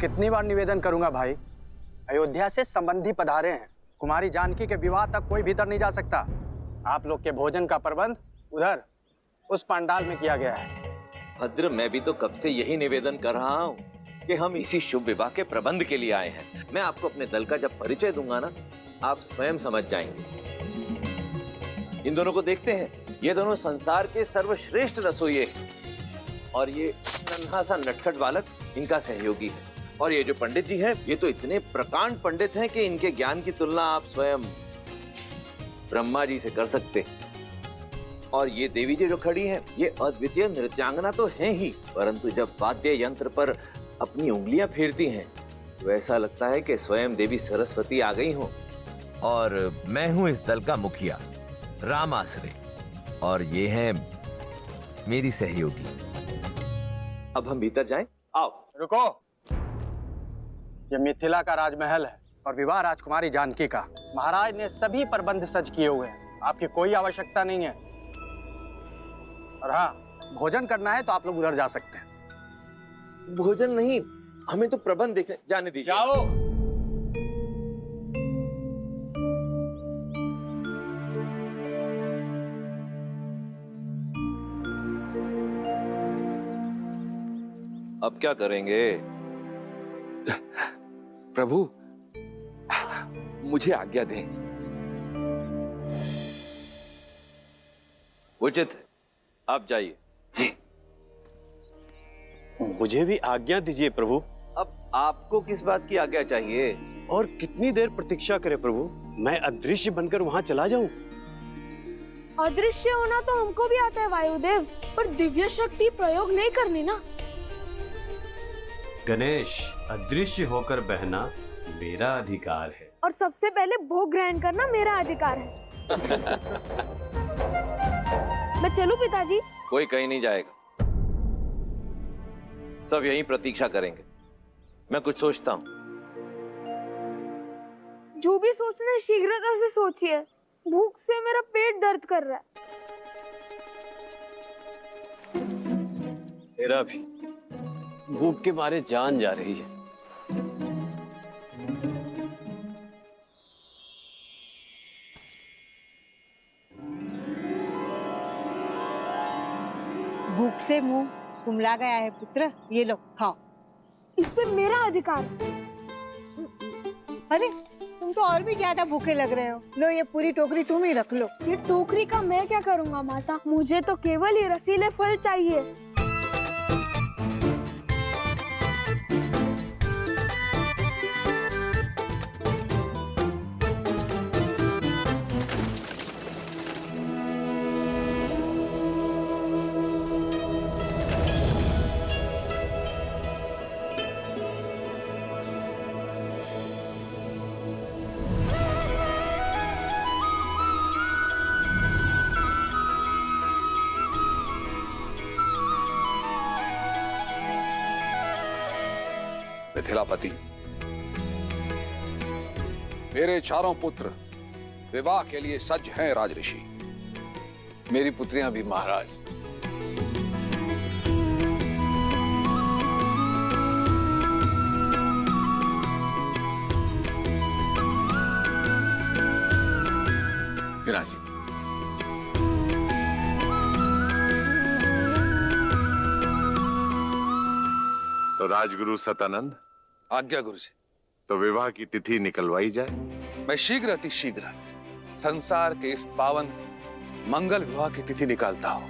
कितनी बार निवेदन करूंगा भाई? अयोध्या से संबंधी पधारे हैं। कुमारी जानकी के विवाह तक कोई भीतर नहीं जा सकता। आप लोग के भोजन का प्रबंध उधर उस पंडाल में किया गया है। भद्र, मैं भी तो कब से यही निवेदन कर रहा हूँ कि हम इसी शुभ विवाह के प्रबंध के लिए आए हैं। मैं आपको अपने दल का जब परिचय दूंगा ना, आप स्वयं समझ जाएंगे। इन दोनों को देखते हैं, ये दोनों संसार के सर्वश्रेष्ठ रसोइये हैं और ये नन्हा सा नटखट बालक इनका सहयोगी है। और ये जो पंडित जी हैं, ये तो इतने प्रकांड पंडित हैं कि इनके ज्ञान की तुलना आप स्वयं ब्रह्मा जी से कर सकते हैं। और ये देवी जी जो खड़ी हैं, ये अद्वितीय नृत्यांगना तो हैं ही, परंतु जब वाद्य यंत्र पर अपनी उंगलियां फेरती हैं तो ऐसा लगता है कि स्वयं देवी सरस्वती आ गई हो। और मैं हूं इस दल का मुखिया रामाश्रय, और ये हैं मेरी सहयोगी। अब हम भीतर जाएं? आओ। रुको, ये मिथिला का राजमहल है और विवाह राजकुमारी जानकी का। महाराज ने सभी प्रबंध सज किए हुए हैं, आपकी कोई आवश्यकता नहीं है। और हाँ, भोजन करना है तो आप लोग उधर जा सकते हैं। भोजन नहीं, हमें तो प्रबंध देखने जाने दीजिए। जाओ। अब क्या करेंगे? प्रभु, मुझे आज्ञा दें। उचित है, आप जाइए। जी। मुझे भी आज्ञा दीजिए प्रभु। अब आपको किस बात की आज्ञा चाहिए? और कितनी देर प्रतीक्षा करें प्रभु? मैं अदृश्य बनकर वहां चला जाऊं? अदृश्य होना तो हमको भी आता है वायुदेव, पर दिव्य शक्ति प्रयोग नहीं करनी ना। गणेश, अदृश्य होकर बहना मेरा अधिकार है। और सबसे पहले भोग ग्रहण करना मेरा अधिकार है। मैं चलूं पिताजी? कोई कहीं नहीं जाएगा, सब यहीं प्रतीक्षा करेंगे। मैं कुछ सोचता हूँ। जो भी सोचना है शीघ्रता से सोचिए, भूख से मेरा पेट दर्द कर रहा है। मेरा भी भूख के मारे जान जा रही है। भूख से मुंह कुमला गया है पुत्र, ये लो खाओ। इस पे मेरा अधिकार। अरे तुम तो और भी ज्यादा भूखे लग रहे हो। लो ये पूरी टोकरी तुम ही रख लो। ये टोकरी का मैं क्या करूंगा माता? मुझे तो केवल ये रसीले फल चाहिए। मिथिलापति, मेरे चारों पुत्र विवाह के लिए सज्ज हैं राजऋषि। मेरी पुत्रियां भी महाराज। विराजी। तो राजगुरु सतानंद, आज्ञा गुरु जी। तो विवाह की तिथि निकलवाई जाए। मैं शीघ्र अति शीघ्र संसार के इस पावन मंगल विवाह की तिथि निकालता हूं।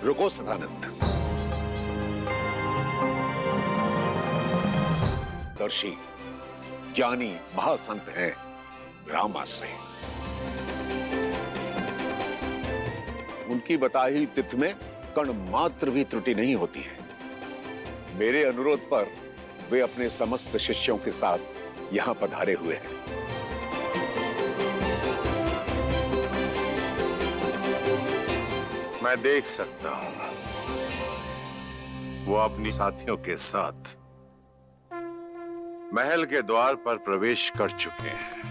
रुको सदानंद। दर्शी ज्ञानी महासंत हैं रामाश्रय। उनकी बताई तिथि में कण मात्र भी त्रुटि नहीं होती है। मेरे अनुरोध पर वे अपने समस्त शिष्यों के साथ यहां पधारे हुए हैं। मैं देख सकता हूं वो अपनी साथियों के साथ महल के द्वार पर प्रवेश कर चुके हैं।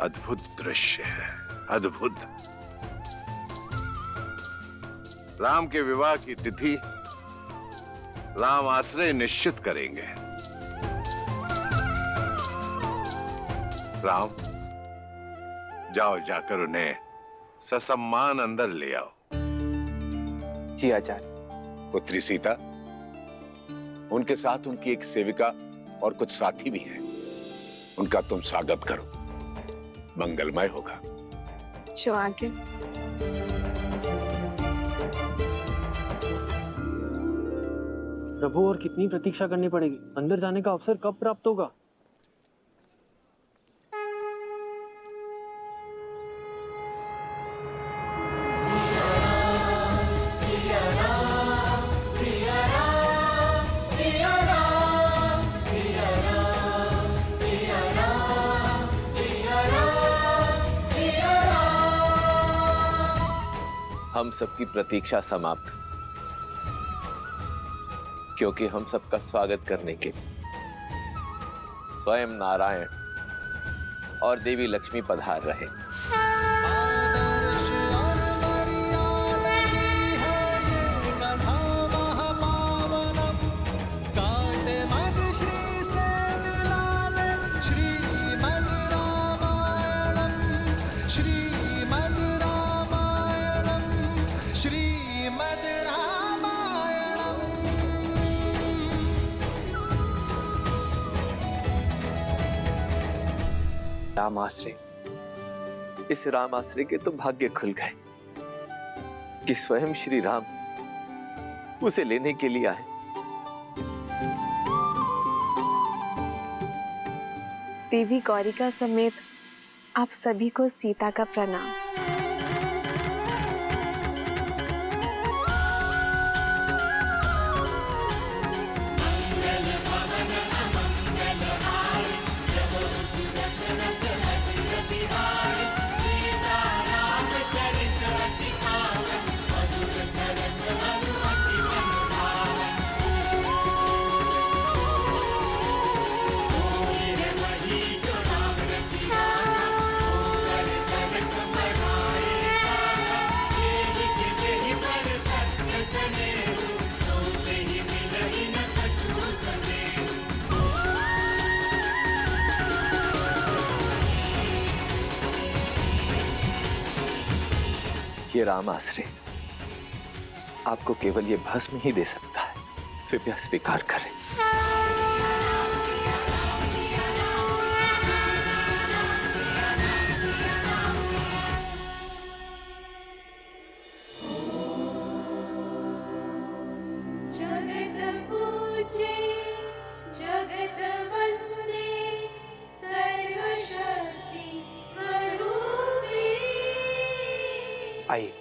अद्भुत दृश्य है, अद्भुत। राम के विवाह की तिथि राम आश्रय निश्चित करेंगे। राम, जाओ जाकर उन्हें ससम्मान अंदर ले आओ। जी आचार्य। पुत्री सीता, उनके साथ उनकी एक सेविका और कुछ साथी भी हैं। उनका तुम स्वागत करो, मंगलमय होगा। जो आगे। प्रभु, और कितनी प्रतीक्षा करनी पड़ेगी? अंदर जाने का अवसर कब प्राप्त होगा? हम सबकी प्रतीक्षा समाप्त, क्योंकि हम सबका स्वागत करने के लिए स्वयं नारायण और देवी लक्ष्मी पधार रहे। राम आश्रय, इस राम आश्रय के तो भाग्य खुल गए कि स्वयं श्री राम उसे लेने के लिए आए। देवी गौरिका समेत आप सभी को सीता का प्रणाम। ये राम आश्रय आपको केवल ये भस्म ही दे सकता है, कृपया स्वीकार करें। आइए।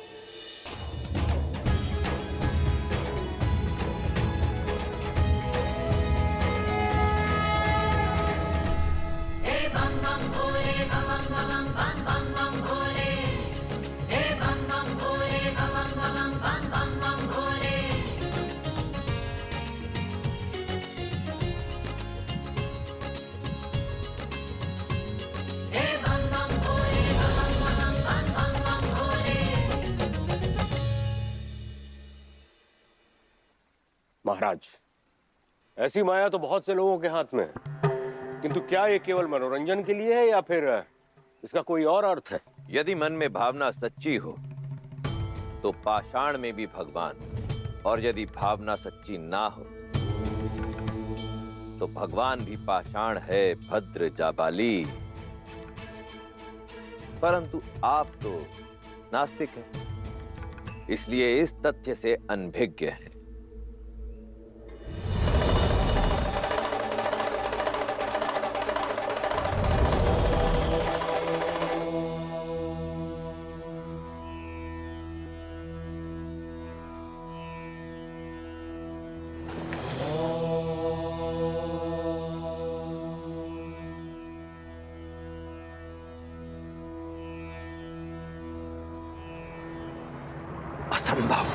महाराज, ऐसी माया तो बहुत से लोगों के हाथ में है, किंतु क्या ये केवल मनोरंजन के लिए है या फिर इसका कोई और अर्थ है? यदि मन में भावना सच्ची हो तो पाषाण में भी भगवान, और यदि भावना सच्ची ना हो तो भगवान भी पाषाण है, भद्र जाबाली। परंतु आप तो नास्तिक हैं, इसलिए इस तथ्य से अनभिज्ञ हैं। असंभव।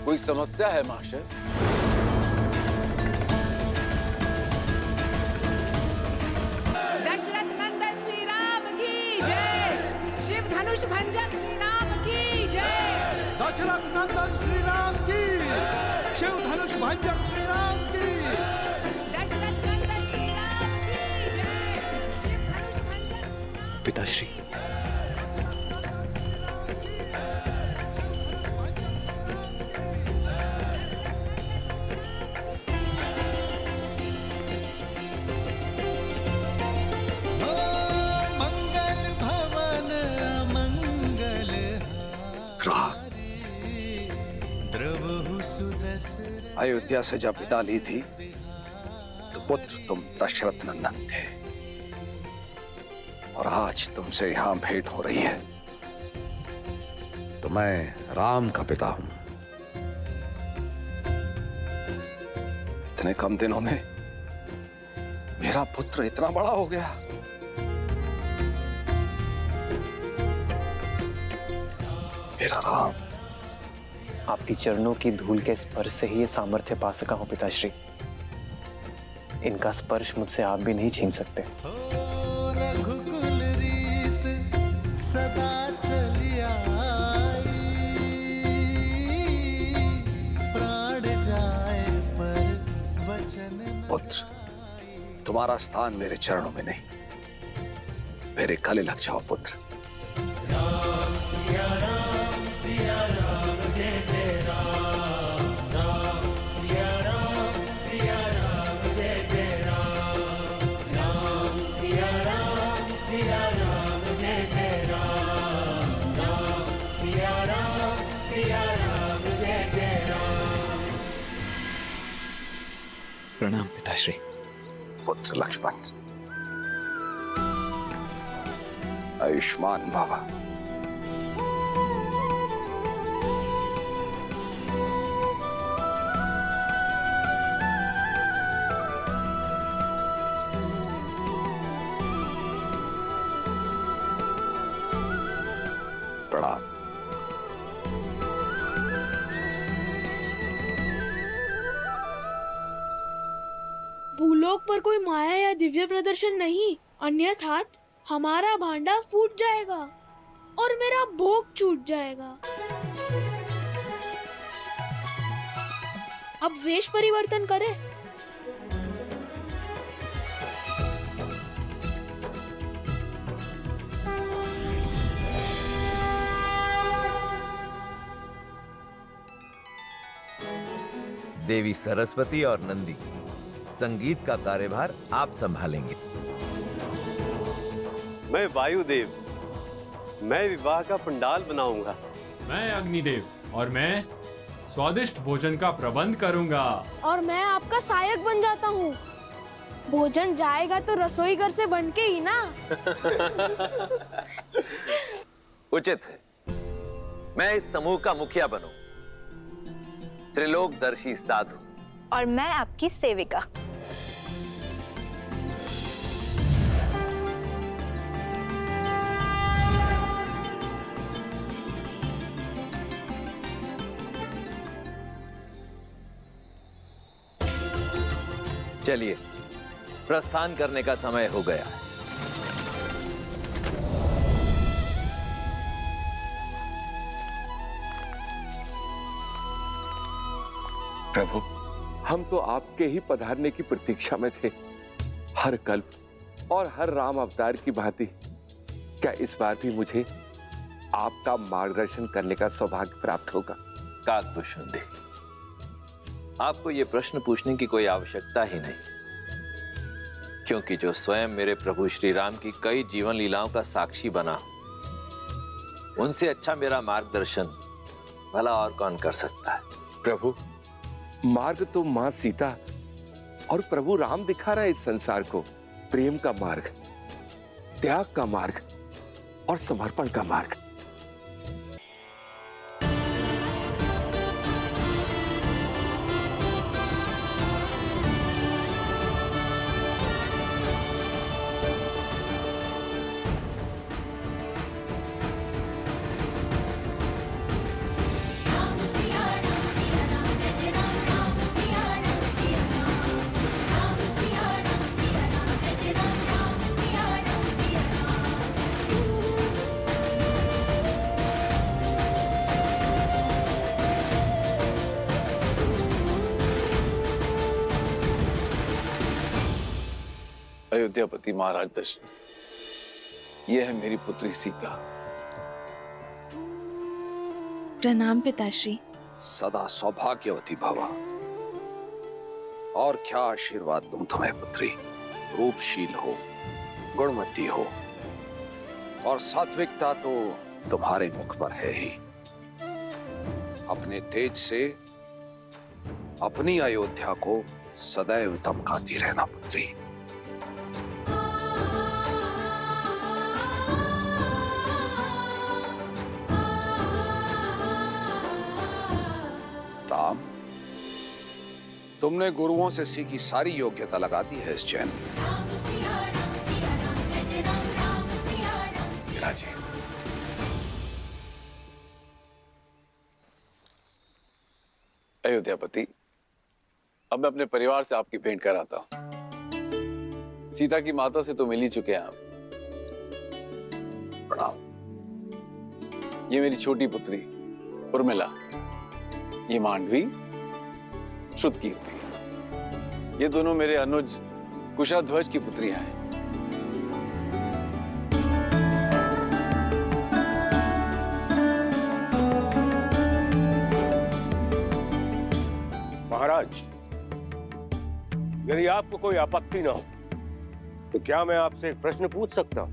कोई समस्या है महाशय? दशरथ नंदन श्री राम की जय। शिव धनुष भंजन श्री राम की जय। दशरथ नंदन श्री राम की, शिव धनुष भंजन श्री राम की। दशरथ नंदन श्री राम की जय। शिव धनुष भंजन। पिताश्री, अयोध्या से जब विदा ली थी तो पुत्र तुम दशरथ नंदन थे, और आज तुमसे यहां भेंट हो रही है तो मैं राम का पिता हूं। इतने कम दिनों में मेरा पुत्र इतना बड़ा हो गया। मेरा राम। आपकी चरणों की धूल के स्पर्श से ही ये सामर्थ्य पा सका हूं पिताश्री। इनका स्पर्श मुझसे आप भी नहीं छीन सकते। रघुकुल रीत सदा चली आई, प्राण जाए पर वचन न। पुत्र, तुम्हारा स्थान मेरे चरणों में नहीं, मेरे गले लग जाओ पुत्र। राम सिया राम जय जय राम। राम सिया राम जय जय राम। राम सिया राम जय जय राम। राम सिया राम जय जय राम। प्रणाम पिताश्री। पुत्र लक्ष्मण, आयुष्मान बाबा। प्रणाम। भूलोक पर कोई माया या दिव्य प्रदर्शन नहीं, अन्यथा हमारा भांडा फूट जाएगा और मेरा भोग छूट जाएगा। अब वेश परिवर्तन करें। देवी सरस्वती और नंदी, संगीत का कार्यभार आप संभालेंगे। मैं वायुदेव, मैं विवाह का पंडाल बनाऊंगा। मैं अग्निदेव और मैं स्वादिष्ट भोजन का प्रबंध करूंगा। और मैं आपका सहायक बन जाता हूँ। भोजन जाएगा तो रसोई घर से बन के ही ना। उचित है, मैं इस समूह का मुखिया बनूं, त्रिलोकदर्शी साधु। और मैं आपकी सेविका। चलिए, प्रस्थान करने का समय हो गया है। प्रभु, हम तो आपके ही पधारने की प्रतीक्षा में थे। हर कल्प और हर राम अवतार की भांति क्या इस बार भी मुझे आपका मार्गदर्शन करने का सौभाग्य प्राप्त होगा? काकभूषण देव, आपको ये प्रश्न पूछने की कोई आवश्यकता ही नहीं, क्योंकि जो स्वयं मेरे प्रभु श्री राम की कई जीवन लीलाओं का साक्षी बना, उनसे अच्छा मेरा मार्गदर्शन भला और कौन कर सकता है? प्रभु, मार्ग तो मां सीता और प्रभु राम दिखा रहे इस संसार को। प्रेम का मार्ग, त्याग का मार्ग और समर्पण का मार्ग। राम सिया अयोध्यापति महाराज दशरथ, यह है मेरी पुत्री सीता। प्रणाम पिताश्री। सदा सौभाग्यवती भवा। और क्या आशीर्वाद दूं तुम्हें पुत्री। रूपशील हो, गुणवती हो, और सात्विकता तो तुम्हारे मुख पर है ही। अपने तेज से अपनी अयोध्या को सदैव चमकाती रहना पुत्री। राम, तुमने गुरुओं से सीखी सारी योग्यता लगा दी है इस चैन में। राजी, अयोध्यापति, अब मैं अपने परिवार से आपकी भेंट कराता हूं। सीता की माता से तो मिल ही चुके हैं आप। प्रणाम। ये मेरी छोटी पुत्री उर्मिला, ये मांडवी श्रुतकीर्ति, ये दोनों मेरे अनुज कुशाध्वज की पुत्रियां हैं। महाराज, यदि आपको कोई आपत्ति ना हो तो क्या मैं आपसे एक प्रश्न पूछ सकता हूं?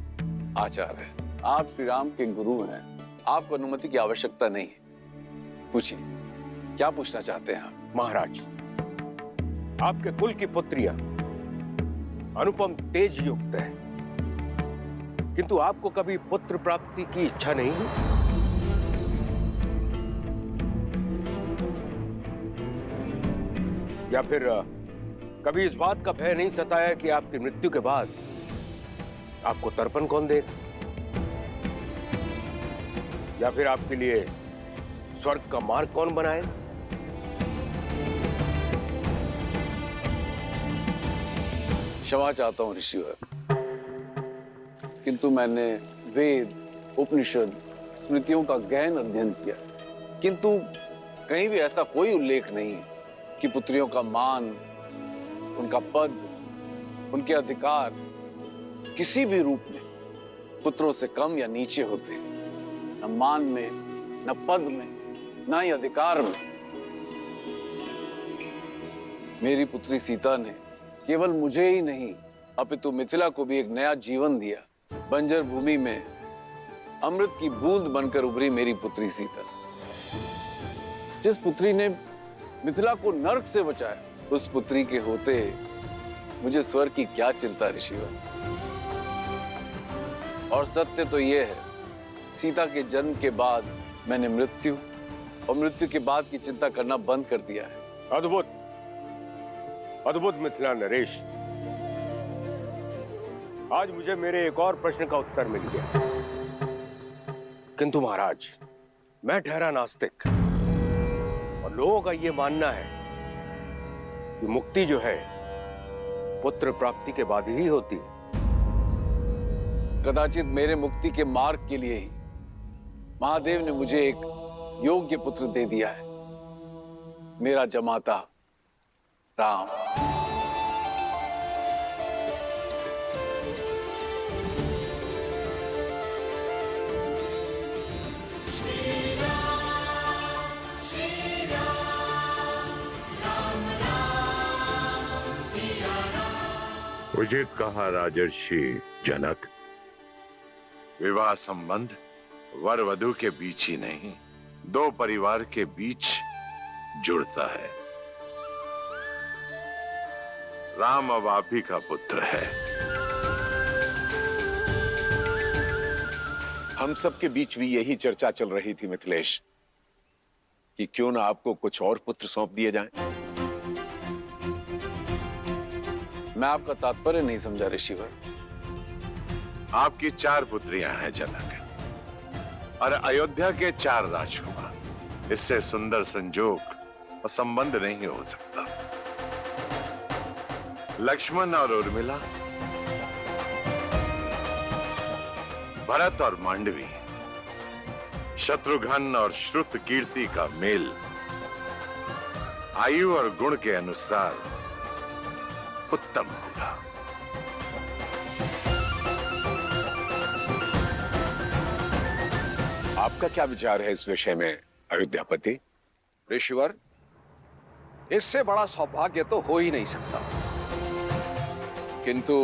आचार्य, आप श्री राम के गुरु हैं, आपको अनुमति की आवश्यकता नहीं है। पूछिए, क्या पूछना चाहते हैं आप? महाराज, आपके कुल की पुत्रियां अनुपम तेज युक्त है, किंतु आपको कभी पुत्र प्राप्ति की इच्छा नहीं है? या फिर कभी इस बात का भय नहीं सताया कि आपकी मृत्यु के बाद आपको तर्पण कौन देगा, या फिर आपके लिए स्वर्ग का मार्ग कौन बनाएगा? क्षमा चाहता हूं ऋषिवर, किंतु मैंने वेद, उपनिषद, स्मृतियों का गहन अध्ययन किया, किंतु कहीं भी ऐसा कोई उल्लेख नहीं है कि पुत्रियों का मान, उनका पद, उनके अधिकार किसी भी रूप में पुत्रों से कम या नीचे होते हैं। न मान में, न पद में, न ही अधिकार में। मेरी पुत्री सीता ने केवल मुझे ही नहीं, अपितु मिथिला को भी एक नया जीवन दिया। बंजर भूमि में अमृत की बूंद बनकर उभरी मेरी पुत्री सीता। जिस पुत्री ने मिथिला को नर्क से बचाया, उस पुत्री के होते मुझे स्वर्ग की क्या चिंता ऋषिवर। और सत्य तो यह है, सीता के जन्म के बाद मैंने मृत्यु और मृत्यु के बाद की चिंता करना बंद कर दिया है। अद्भुत, अद्भुत मिथिला नरेश। आज मुझे मेरे एक और प्रश्न का उत्तर मिल गया। किंतु महाराज, मैं ठहरा नास्तिक, और लोगों का यह मानना है कि मुक्ति जो है पुत्र प्राप्ति के बाद ही होती है। कदाचित मेरे मुक्ति के मार्ग के लिए ही महादेव ने मुझे एक योग्य पुत्र दे दिया है, मेरा जमाता राम। उचित कहा राजर्षि जनक, विवाह संबंध वर वधु के बीच ही नहीं, दो परिवार के बीच जुड़ता है। राम अब आप ही का पुत्र है। हम सबके बीच भी यही चर्चा चल रही थी मिथिलेश, कि क्यों ना आपको कुछ और पुत्र सौंप दिए जाएं। मैं आपका तात्पर्य नहीं समझा ऋषिवर। आपकी 4 पुत्रियां हैं जनक, और अयोध्या के 4 राजकुमार। इससे सुंदर संजोग और संबंध नहीं हो सकता। लक्ष्मण और उर्मिला, भरत और मांडवी, शत्रुघ्न और श्रुतकीर्ति का मेल आयु और गुण के अनुसार उत्तम होगा। आपका क्या विचार है इस विषय में अयोध्यापति? ऋषिवर, इससे बड़ा सौभाग्य तो हो ही नहीं सकता, किंतु